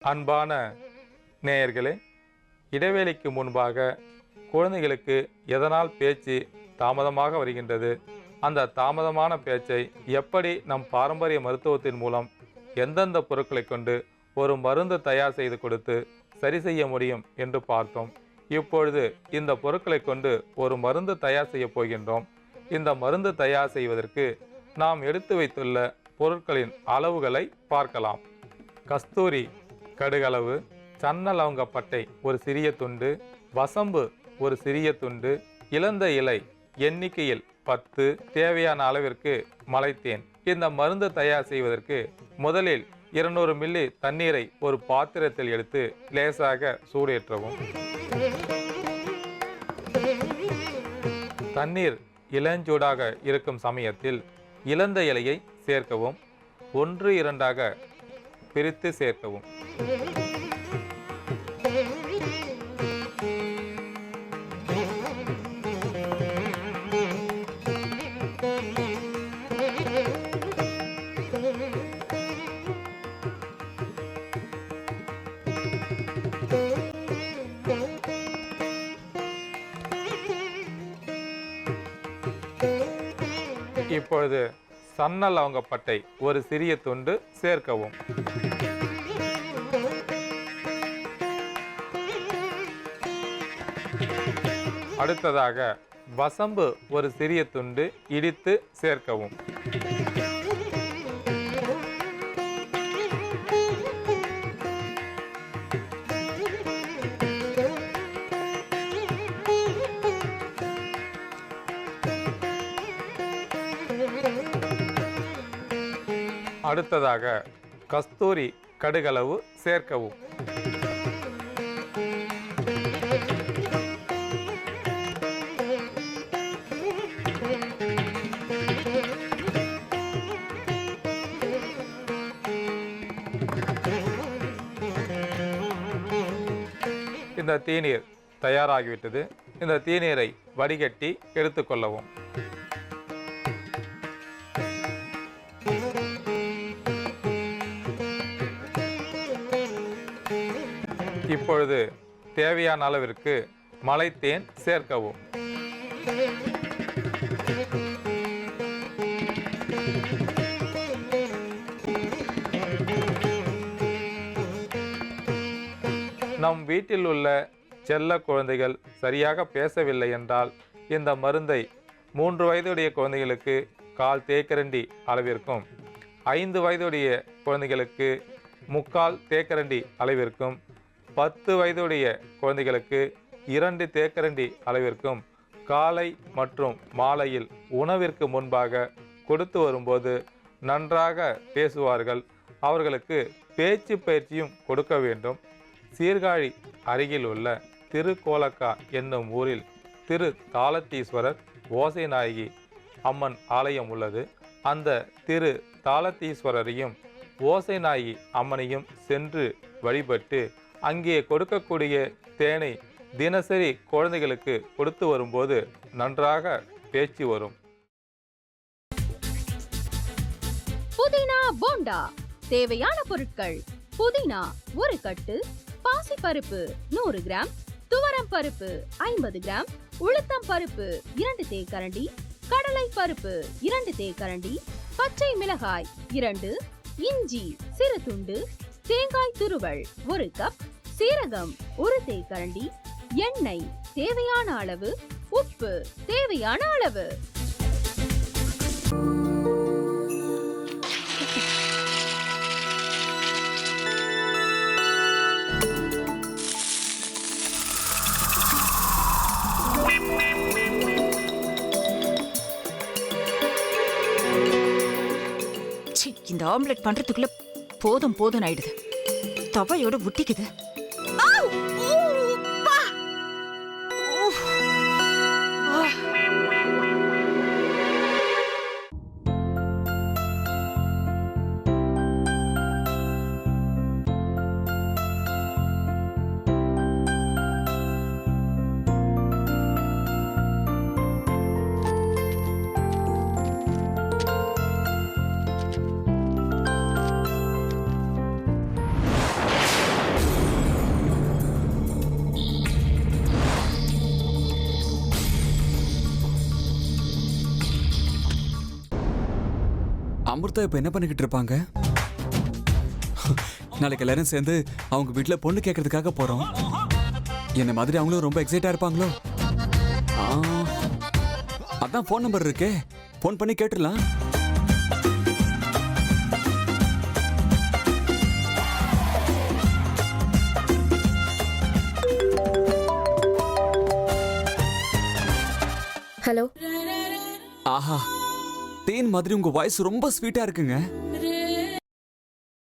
அன்பான நேயர்களே, இடைவேளைக்கு முன்பாக குழந்தைகளுக்கு எதனால் பேச்சு தாமதமாக வருகின்றது, அந்த தாமதமான பேச்சை எப்படி நம் பாரம்பரிய மருத்துவத்தின் மூலம் எந்தெந்த பொருட்களை கொண்டு ஒரு மருந்து தயார் செய்து கொடுத்து சரி செய்ய முடியும் என்று பார்த்தோம். இப்பொழுது இந்த பொருட்களை கொண்டு ஒரு மருந்து தயார் செய்ய போகின்றோம். இந்த மருந்து தயார் செய்வதற்கு நாம் எடுத்து வைத்துள்ள பொருட்களின் அளவுகளை பார்க்கலாம். கஸ்தூரி கடுகளவு, சன்ன லவங்கப்பட்டை ஒரு சிறிய துண்டு, வசம்பு ஒரு சிறிய துண்டு, இலந்த இலை எண்ணிக்கையில் 10, தேவையான அளவிற்கு மலைத்தேன். இந்த மருந்து தயார் செய்வதற்கு முதலில் 200 மில்லி தண்ணீரை ஒரு பாத்திரத்தில் எடுத்து லேசாக சூடேற்றவும். தண்ணீர் இளஞ்சூடாக இருக்கும் சமயத்தில் இலந்த இலையை சேர்க்கவும். 1-2 பிரித்து சேர்க்கவும். இப்பொழுது சன்ன லவங்கப்பட்டை ஒரு சிறிய துண்டு சேர்க்கவும். அடுத்ததாக வசம்பு ஒரு சிறிய துண்டு இடித்து சேர்க்கவும். அடுத்ததாக கஸ்தூரி கடுகளவு சேர்க்கவும். இந்த தீநீர் தயாராகிவிட்டது. இந்த தீநீரை வடிகட்டி எடுத்துக்கொள்ளவும். இப்பொழுது தேவையான அளவிற்கு மலைத்தேன் சேர்க்கவும். நம் வீட்டில் உள்ள செல்ல குழந்தைகள் சரியாக பேசவில்லை என்றால் இந்த மருந்தை 3 வயதுடைய குழந்தைகளுக்கு 1/4 தேக்கரண்டி அளவிற்கும், 5 வயதுடைய குழந்தைகளுக்கு 3/4 தேக்கரண்டி அளவிற்கும், 10 வயதுடைய குழந்தைகளுக்கு 2 தேக்கரண்டி அளவிற்கும் காலை மற்றும் மாலையில் உணவிற்கு முன்பாக கொடுத்து வரும்போது நன்றாக பேசுவார்கள். அவர்களுக்கு பேச்சு பயிற்சியும் கொடுக்க வேண்டும். சீர்காழி அருகில் உள்ள திருக்கோலக்கா என்னும் ஊரில் திரு தாளத்தீஸ்வரர் ஓசைநாயகி அம்மன் ஆலயம் உள்ளது. அந்த திரு தாளத்தீஸ்வரரையும் ஓசைநாயகி அம்மனையும் சென்று வழிபட்டு அங்கே கொடுக்கக்கூடிய தேனை தினசரி குழந்தைகளுக்கு கொடுத்து வரும்போது நன்றாக பேச்சு வரும். புதினா போண்டா தேவையான பொருட்கள்: புதினா 1 கட்டு, பாசிப்பருப்பு 100 கிராம், துவரம் பருப்பு 50 கிராம், உளுத்தம் பருப்பு 2 தேக்கரண்டி, கடலை பருப்பு 2 தேக்கரண்டி, பச்சை மிளகாய் 2, இஞ்சி சிறு துண்டு, தேங்காய் துருவல் 1 கப், சீரகம் 1 தேக்கரண்டி, எண்ணெய் தேவையான அளவு, உப்பு தேவையான அளவு. இந்த ஆம்லெட் பண்றதுக்குள்ள போதும் போதும் ஆயிடுது. தவையோட ஒட்டிக்குது. அமிர்தா இப்ப என்ன பண்ணிக்கிட்டு இருப்பாங்க? நாளைக்கு எல்லாரும் சேர்ந்து அவங்க வீட்டுல பொண்ணு கேட்கறதுக்காக போறோம். என்ன மாதிரி அவங்களும் ரொம்ப எக்ஸைட்டா இருப்பாங்களோ? ஆ, அதான் ஃபோன் நம்பர் இருக்கே, ஃபோன் பண்ணி கேட்டுடலாம். ஹலோ. ஆஹா, தேன் மாதிரி உங்க வாய்ஸ் ரொம்ப ஸ்வீட்டா இருக்குங்க.